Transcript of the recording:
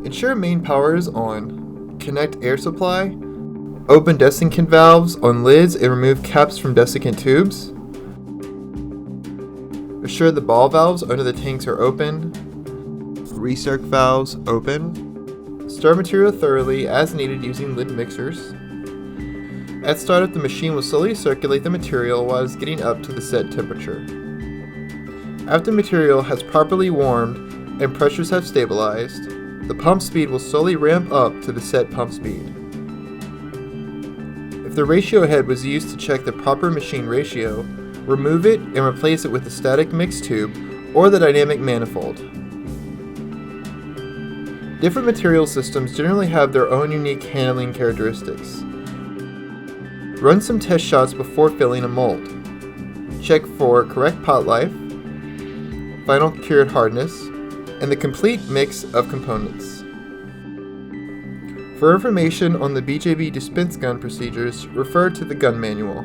Ensure main power is on. Connect air supply. Open desiccant valves on lids and remove caps from desiccant tubes. Assure the ball valves under the tanks are open. Recirc valves open. Stir material thoroughly as needed using lid mixers. At startup, the machine will slowly circulate the material while it is getting up to the set temperature. After the material has properly warmed and pressures have stabilized, the pump speed will slowly ramp up to the set pump speed. If the ratio head was used to check the proper machine ratio, remove it and replace it with the static mix tube or the dynamic manifold. Different material systems generally have their own unique handling characteristics. Run some test shots before filling a mold. Check for correct pot life, final cured hardness, and the complete mix of components. For information on the BJB dispense gun procedures, refer to the gun manual.